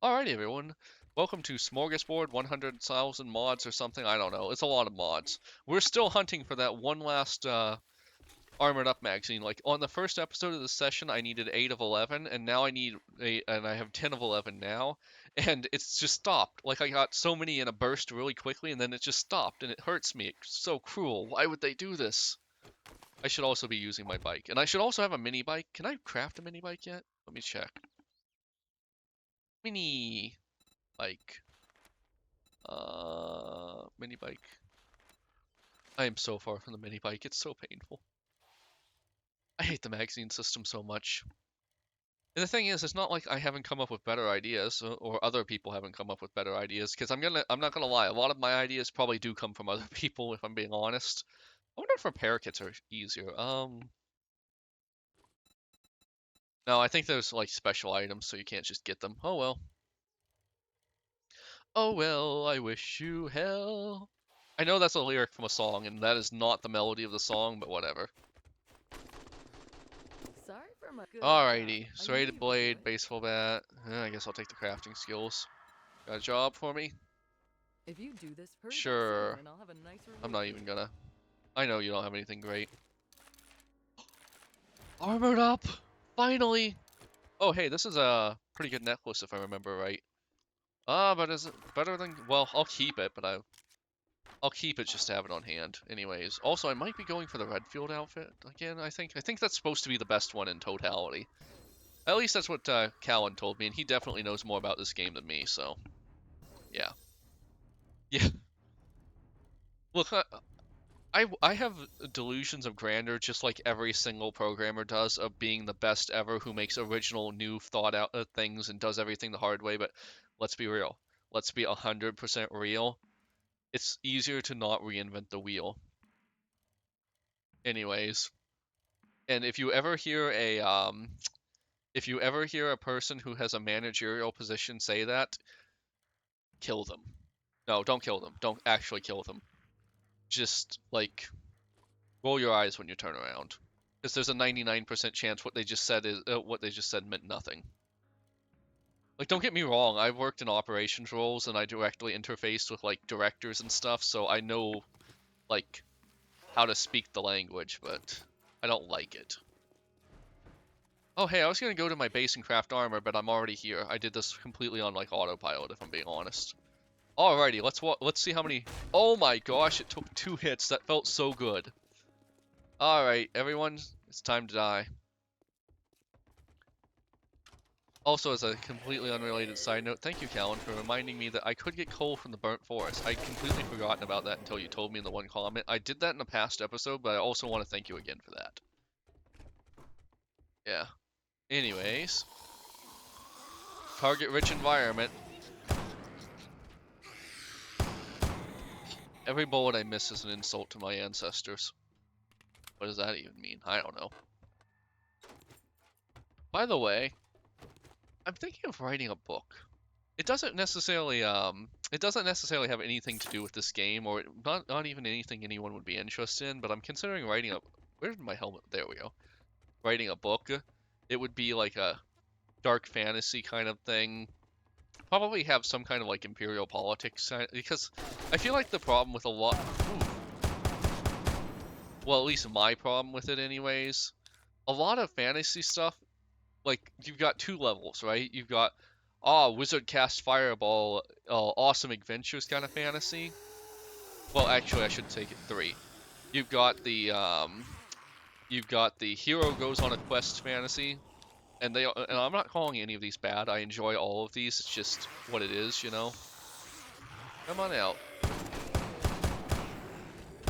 Alrighty, everyone. Welcome to Smorgasbord 100,000 mods or something. I don't know. It's a lot of mods. We're still hunting for that one last Armored Up magazine. Like on the first episode of the session, I needed 8 of 11, and now I need and I have 10 of 11 now, and it's just stopped. Like I got so many in a burst really quickly, and then it just stopped, and it hurts me. It's so cruel. Why would they do this? I should also be using my bike, and I should also have a mini bike. Can I craft a mini bike yet? Let me check. Mini bike. Mini bike. I am so far from the mini bike. It's so painful. I hate the magazine system so much. And the thing is, it's not like I haven't come up with better ideas, or other people haven't come up with better ideas. Because I'm not gonna lie. A lot of my ideas probably do come from other people, if I'm being honest. I wonder if repair kits are easier. No, I think there's like special items, so you can't just get them. Oh well. Oh well, I wish you hell. I know that's a lyric from a song, and that is not the melody of the song, but whatever. Sorry for my good job. Alrighty, I knew serrated you would do blade, it. baseball bat. I guess I'll take the crafting skills. Got a job for me? If you do this, hurry back soon Sure. and I'll have a nice I'm reward not for even you. gonna. I know you don't have anything great. Armored up! Finally! Oh, hey, this is a pretty good necklace if I remember right. But is it better than... Well, I'll keep it, but I'll keep it just to have it on hand. Anyways, also I might be going for the Redfield outfit again, I think. I think that's supposed to be the best one in totality. At least that's what Callan told me, and he definitely knows more about this game than me, so... Yeah. Yeah. Look, I have delusions of grandeur just like every single programmer does of being the best ever who makes original, new, thought out things and does everything the hard way, but let's be real. Let's be 100% real. It's easier to not reinvent the wheel. Anyways, and if you ever hear a person who has a managerial position say that, kill them. No, don't kill them. Don't actually kill them. Just like roll your eyes when you turn around, because there's a 99% chance what they just said meant nothing. Like, don't get me wrong, I've worked in operations roles and I directly interfaced with like directors and stuff, so I know like how to speak the language, but I don't like it. Oh hey, I was gonna go to my base and craft armor, but I'm already here. I did this completely on like autopilot, if I'm being honest. Alrighty, let's see how many. Oh my gosh, it took 2 hits. That felt so good. Alright, everyone, it's time to die. Also, as a completely unrelated side note, thank you, Callan, for reminding me that I could get coal from the burnt forest. I'd completely forgotten about that until you told me in the one comment. I did that in a past episode, but I also want to thank you again for that. Yeah. Anyways, target-rich environment. Every bullet I miss is an insult to my ancestors. What does that even mean? I don't know. By the way, I'm thinking of writing a book. It doesn't necessarily have anything to do with this game, or not even anything anyone would be interested in, but I'm considering writing a where's my helmet? There we go. Writing a book. It would be like a dark fantasy kind of thing. Probably have some kind of like imperial politics because I feel like the problem with a lot well, at least my problem with it anyways, a lot of fantasy stuff, like you've got 2 levels, right? You've got wizard cast fireball, awesome adventures kind of fantasy. Well, actually, I should take it 3. You've got the hero goes on a quest fantasy, and I'm not calling any of these bad. I enjoy all of these. It's just what it is, you know. Come on out.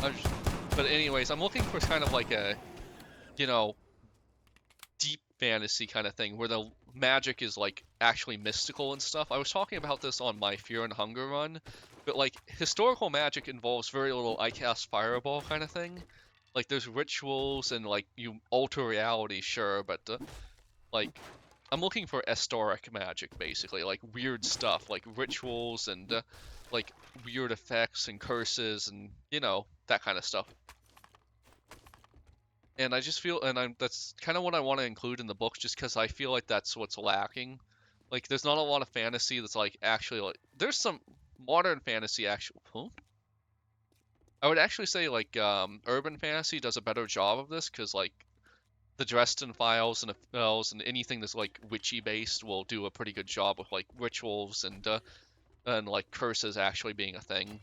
Just, but anyways, I'm looking for kind of like a, you know, deep fantasy kind of thing where the magic is like actually mystical and stuff. I was talking about this on my Fear and Hunger run, but like historical magic involves very little I cast fireball kind of thing. Like there's rituals and like you alter reality, sure, but like I'm looking for historic magic basically, like weird stuff, like rituals and like weird effects and curses and you know that kind of stuff. And I just feel, and that's kind of what I want to include in the book, just because I feel like that's what's lacking. Like, there's not a lot of fantasy that's like actually like. There's some modern fantasy actually. Huh? I would actually say like urban fantasy does a better job of this because like the Dresden Files and anything that's like witchy based will do a pretty good job with like rituals and like curses actually being a thing.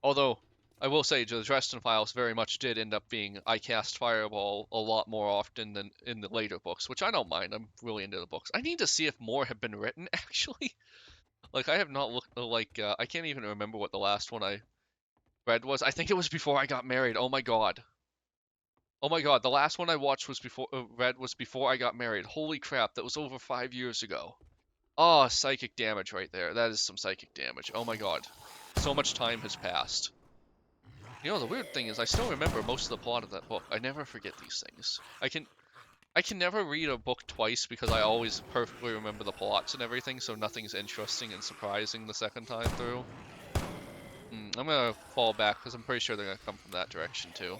Although I will say the Dresden Files very much did end up being I cast Fireball a lot more often than in the later books, which I don't mind. I'm really into the books. I need to see if more have been written actually. Like I have not looked like I can't even remember what the last one I read was. I think it was before I got married. Oh my god. Oh my god, the last one I watched was read was before I got married. Holy crap, that was over 5 years ago. Oh, psychic damage right there. That is some psychic damage. Oh my god. So much time has passed. You know, the weird thing is I still remember most of the plot of that book. I never forget these things. I can never read a book twice because I always perfectly remember the plots and everything, so nothing's interesting and surprising the second time through. I'm gonna fall back because I'm pretty sure they're gonna come from that direction too.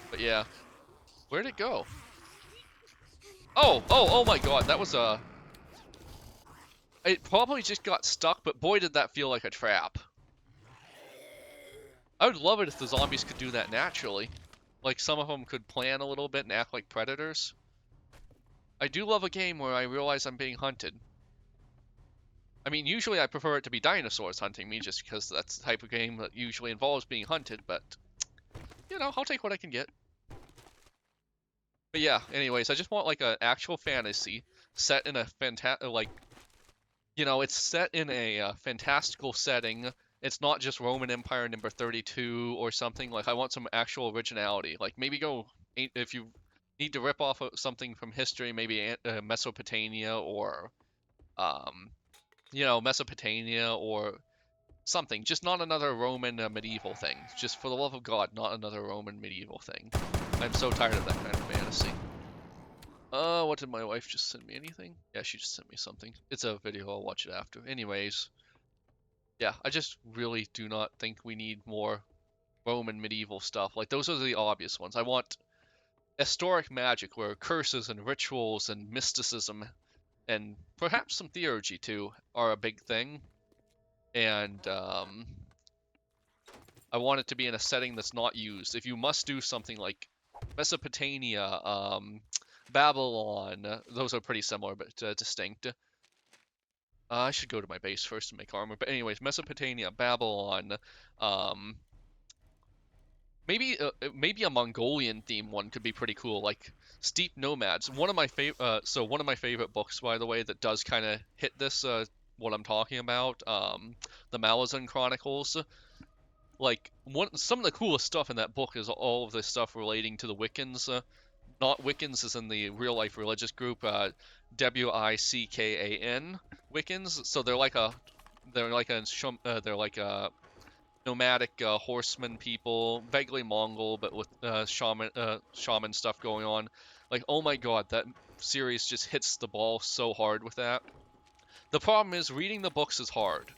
But yeah, where'd it go? Oh my god, that was a... It probably just got stuck, but boy did that feel like a trap. I would love it if the zombies could do that naturally. Like some of them could plan a little bit and act like predators. I do love a game where I realize I'm being hunted. I mean, usually I prefer it to be dinosaurs hunting me just because that's the type of game that usually involves being hunted, but, you know, I'll take what I can get. But yeah, anyways, I just want like an actual fantasy set in a it's set in a fantastical setting. It's not just Roman Empire number 32 or something. Like, I want some actual originality. Like, maybe go, if you need to rip off something from history, maybe Mesopotamia or, um, Mesopotamia or something. Just not another Roman medieval thing. Just for the love of God, not another Roman medieval thing. I'm so tired of that kind of fantasy. What did my wife just send me? Anything? Yeah, she just sent me something. It's a video, I'll watch it after. Anyways, yeah, I just really do not think we need more Roman medieval stuff. Like, those are the obvious ones. I want historic magic where curses and rituals and mysticism and perhaps some theurgy too are a big thing. And I want it to be in a setting that's not used. If you must do something like Mesopotamia, Babylon, those are pretty similar but distinct. I should go to my base first to make armor. But anyways, Mesopotamia, Babylon, um, maybe a Mongolian theme one could be pretty cool, like Steep Nomads. One of my favorite books, by the way, that does kind of hit this what I'm talking about. The Malazan Chronicles. Like some of the coolest stuff in that book is all of this stuff relating to the Wiccans. Not Wiccans as in the real life religious group, Wiccan Wiccans. So they're like a nomadic horseman people, vaguely Mongol, but with shaman stuff going on. Like, oh my god, that series just hits the ball so hard with that. The problem is reading the books is hard.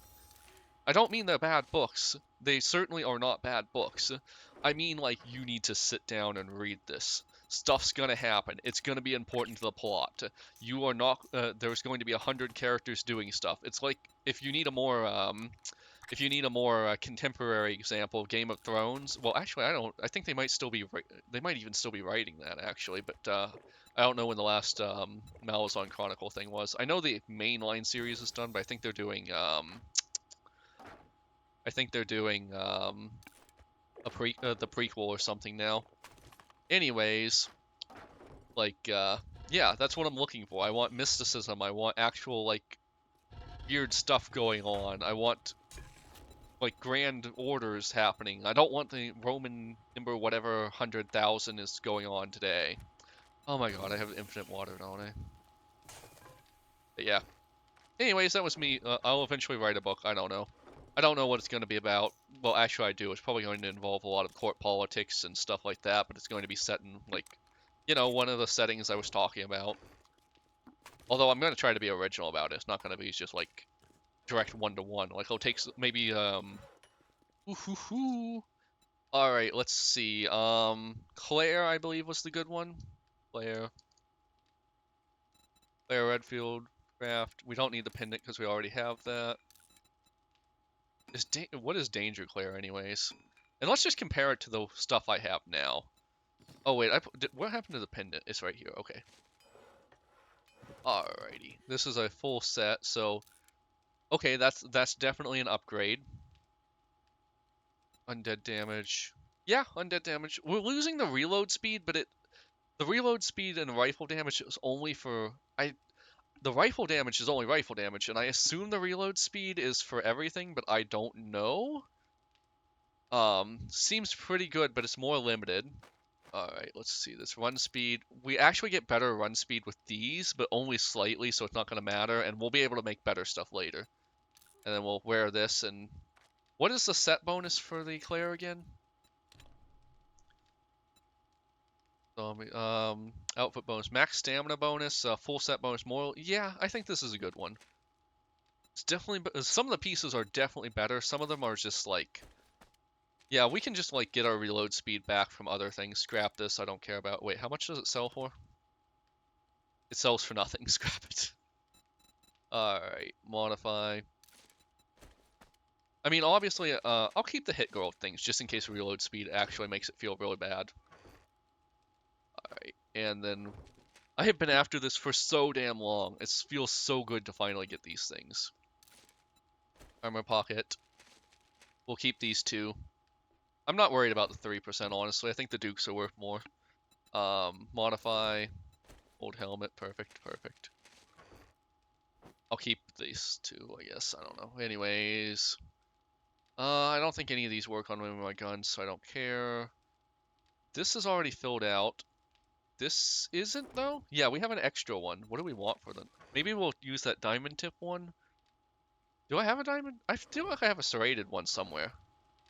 I don't mean they're bad books. They certainly are not bad books. I mean, like, you need to sit down and read this. Stuff's gonna happen. It's gonna be important to the plot. You are not. There's going to be 100 characters doing stuff. It's like if you need a more contemporary example, Game of Thrones. Well, actually, I don't. I think they might still be. They might even still be writing that actually, but I don't know when the last Malazan Chronicle thing was. I know the mainline series is done, but I think they're doing. I think they're doing the prequel or something now. Anyways, like yeah, that's what I'm looking for. I want mysticism. I want actual like weird stuff going on. I want like grand orders happening. I don't want the Roman number whatever 100,000 is going on today. Oh my god, I have infinite water, don't I? But yeah. Anyways, that was me. I'll eventually write a book. I don't know. I don't know what it's going to be about. Well, actually, I do. It's probably going to involve a lot of court politics and stuff like that, but it's going to be set in, like, one of the settings I was talking about. Although I'm going to try to be original about it. It's not going to be just, like, direct one-to-one. Like, I'll take maybe, Alright, let's see. Claire, I believe, was the good one. Claire. Claire Redfield craft. We don't need the pendant because we already have that. What is Danger Claire anyways? And let's just compare it to the stuff I have now. Oh wait, what happened to the pendant? It's right here. Okay. Alrighty. This is a full set, so okay, that's definitely an upgrade. Undead damage. Yeah, undead damage. We're losing the reload speed, but the reload speed and rifle damage is only for the rifle damage is only rifle damage, and I assume the reload speed is for everything, but I don't know. Seems pretty good, but it's more limited. Alright, let's see this run speed. We actually get better run speed with these, but only slightly, so it's not gonna matter, and we'll be able to make better stuff later. And then we'll wear this, and what is the set bonus for the Claire again? Outfit bonus, max stamina bonus, full set bonus, moral. Yeah, I think this is a good one. It's definitely, some of the pieces are definitely better. Some of them are just like, yeah, we can just like get our reload speed back from other things. Scrap this, I don't care about. Wait, how much does it sell for? It sells for nothing. Scrap it. Alright, modify. I mean, obviously, I'll keep the hit girl things just in case reload speed actually makes it feel really bad. Alright, and then I have been after this for so damn long. It feels so good to finally get these things. Armor pocket. We'll keep these two. I'm not worried about the 3%, honestly. I think the Dukes are worth more. Modify. Old helmet. Perfect, perfect. I'll keep these two, I guess. I don't know. Anyways. I don't think any of these work on my guns, so I don't care. This is already filled out. This isn't, though? Yeah, we have an extra one. What do we want for them? Maybe we'll use that diamond tip one. Do I have a diamond? I feel like I have a serrated one somewhere.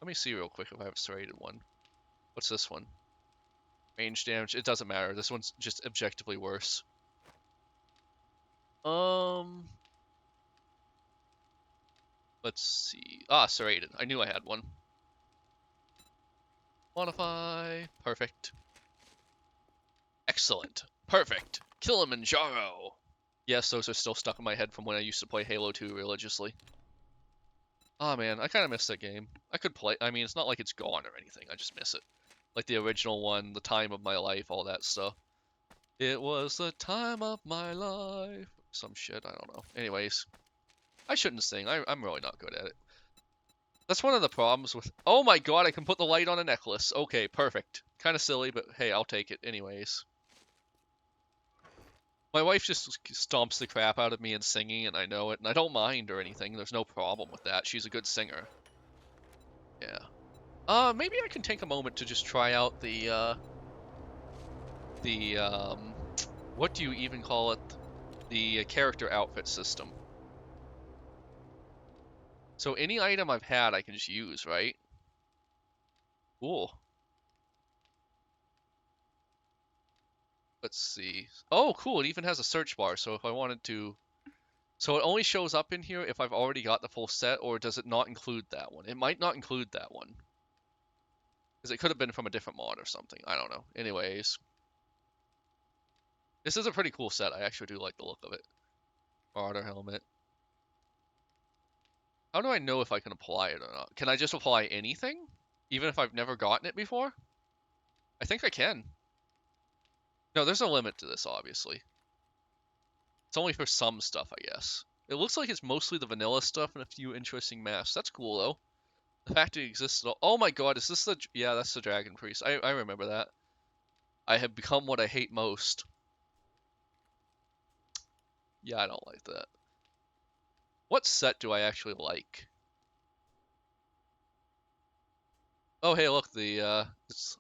Let me see real quick if I have a serrated one. What's this one? Range damage. It doesn't matter. This one's just objectively worse. Let's see. Ah, serrated. I knew I had one. Modify. Perfect. Excellent. Perfect. Kilimanjaro. Yes, those are still stuck in my head from when I used to play Halo 2 religiously. Oh man, I kind of miss that game. I could play. I mean, it's not like it's gone or anything. I just miss it. Like the original one, the time of my life, all that stuff. It was the time of my life. Some shit, I don't know. Anyways, I shouldn't sing. I'm really not good at it. That's one of the problems with... Oh my god, I can put the light on a necklace. Okay, perfect. Kind of silly, but hey, I'll take it anyways. My wife just stomps the crap out of me in singing, and I know it, and I don't mind or anything. There's no problem with that. She's a good singer. Yeah. Maybe I can take a moment to just try out what do you even call it? The character outfit system. So any item I've had, I can just use, right? Cool. Let's see. Oh, cool. It even has a search bar. So if I wanted to... So it only shows up in here if I've already got the full set, or does it not include that one? It might not include that one. Because it could have been from a different mod or something. I don't know. Anyways. This is a pretty cool set. I actually do like the look of it. Marauder helmet. How do I know if I can apply it or not? Can I just apply anything? Even if I've never gotten it before? I think I can. No, there's a limit to this, obviously. It's only for some stuff, I guess. It looks like it's mostly the vanilla stuff and a few interesting masks. That's cool, though. The fact it exists at all. Oh my god, is this the... Yeah, that's the Dragon Priest. I remember that. I have become what I hate most. Yeah, I don't like that. What set do I actually like? Oh, hey, look, I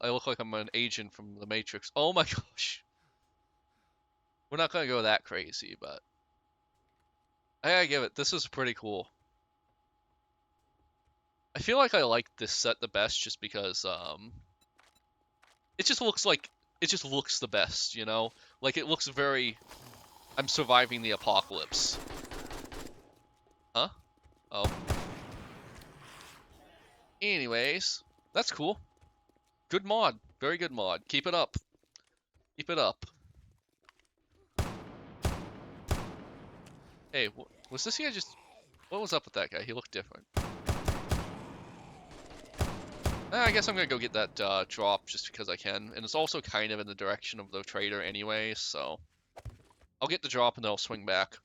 look like I'm an agent from the Matrix. Oh my gosh. We're not gonna go that crazy, but... I gotta give it, this is pretty cool. I feel like I like this set the best just because, it just looks the best, you know? Like, it looks very... I'm surviving the apocalypse. Huh? Oh. Anyways, that's cool. Good mod. Very good mod. Keep it up. Keep it up. Hey, was this guy just... What was up with that guy? He looked different. I guess I'm gonna go get that drop just because I can. And it's also kind of in the direction of the trader anyway, so... I'll get the drop and then I'll swing back.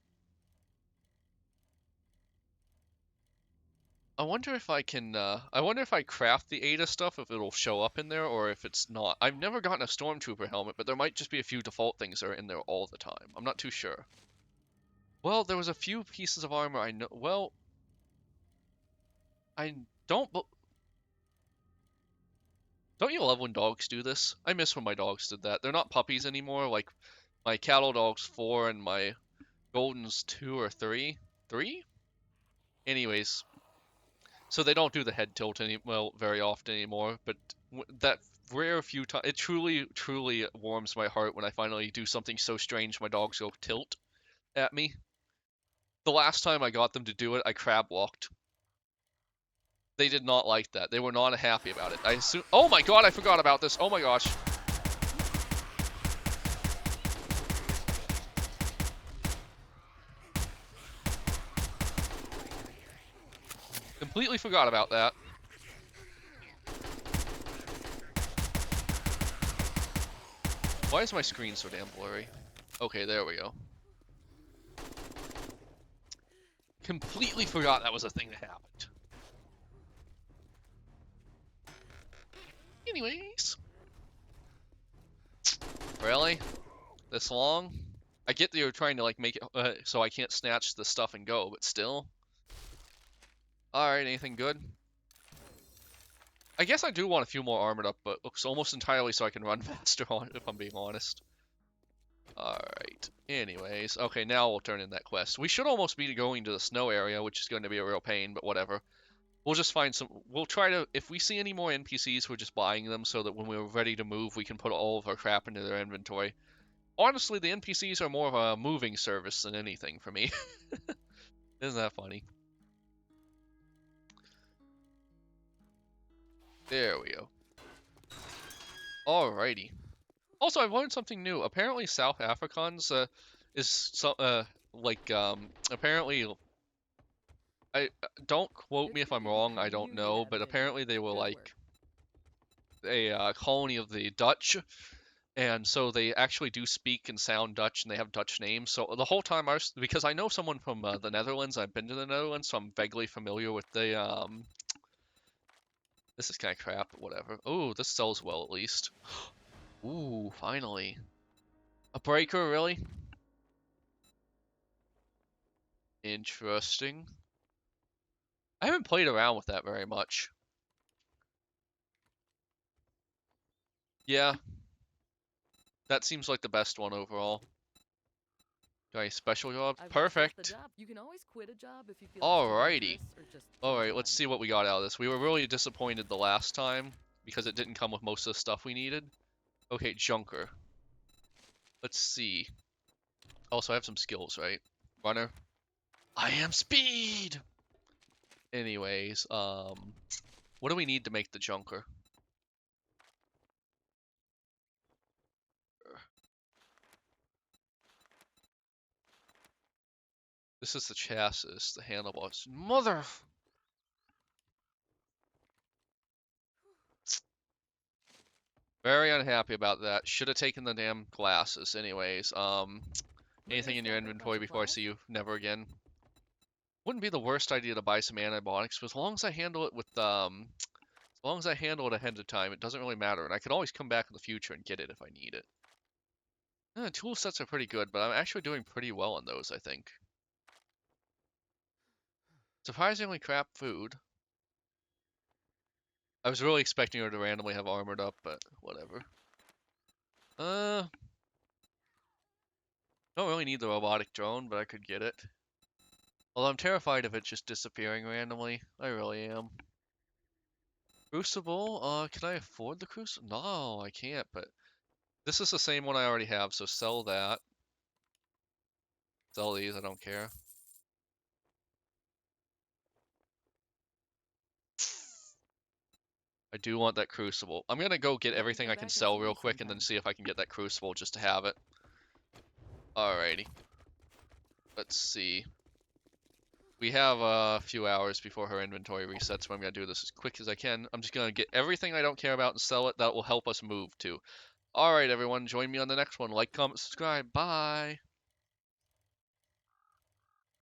I wonder if I can, I wonder if I craft the Ada stuff, if it'll show up in there, or if it's not. I've never gotten a Stormtrooper helmet, but there might just be a few default things that are in there all the time. I'm not too sure. Well, there was a few pieces of armor I know. Well, I don't. Don't you love when dogs do this? I miss when my dogs did that. They're not puppies anymore. Like my cattle dog's 4 and my golden's 2 or 3. 3? Anyways, so they don't do the head tilt very often anymore. But that rare few times, it truly warms my heart when I finally do something so strange my dogs go tilt at me. The last time I got them to do it, I crab walked. They did not like that. They were not happy about it. I assume. Oh my god, I forgot about this. Oh my gosh. Completely forgot about that. Why is my screen so damn blurry? Okay, there we go. Completely forgot that was a thing that happened. Anyways. Really? This long? I get that you're trying to like make it so I can't snatch the stuff and go, but still. Alright, anything good? I guess I do want a few more armored up, but looks almost entirely so I can run faster on it, if I'm being honest. Alright, anyways. Okay, now we'll turn in that quest. We should almost be going to the snow area, which is going to be a real pain, but whatever. We'll just find some... We'll try to... If we see any more NPCs, we're just buying them so that when we're ready to move, we can put all of our crap into their inventory. Honestly, the NPCs are more of a moving service than anything for me. Isn't that funny? There we go. Alrighty. Also, I've learned something new. Apparently, South Africans apparently, I don't quote me if I'm wrong. I don't know, but apparently they were like a colony of the Dutch, and so they actually do speak and sound Dutch, and they have Dutch names. So the whole time because I know someone from the Netherlands, I've been to the Netherlands, so I'm vaguely familiar with the This is kind of crap, but whatever. Oh, this sells well at least. Ooh, finally. A breaker, really? Interesting. I haven't played around with that very much. Yeah, that seems like the best one overall. Got a special job? Perfect. You can always quit a job if you feel Alrighty. or just Alright, let's see what we got out of this. We were really disappointed the last time because it didn't come with most of the stuff we needed. Okay, Junker. Let's see. Also, I have some skills, right? Runner. I am speed! Anyways, what do we need to make the Junker? This is the chassis, the handlebars. Mother! Very unhappy about that. Should have taken the damn glasses. Anyways, anything in your inventory before I see you never again? Wouldn't be the worst idea to buy some antibiotics, but as long as I handle it with, as long as I handle it ahead of time, it doesn't really matter. And I can always come back in the future and get it if I need it. Tool sets are pretty good, but I'm actually doing pretty well on those, I think. Surprisingly crap food. I was really expecting her to randomly have armored up, but whatever. Don't really need the robotic drone, but I could get it. Although I'm terrified of it just disappearing randomly. I really am. Crucible? Can I afford the Crucible? No, I can't, but this is the same one I already have, so sell that. Sell these, I don't care. I do want that Crucible. I'm gonna go get everything I can sell real quick and then see if I can get that Crucible just to have it. Alrighty. Let's see. We have a few hours before her inventory resets, so I'm gonna do this as quick as I can. I'm just gonna get everything I don't care about and sell it. That will help us move too. All right, everyone, join me on the next one. Like, comment, subscribe. Bye.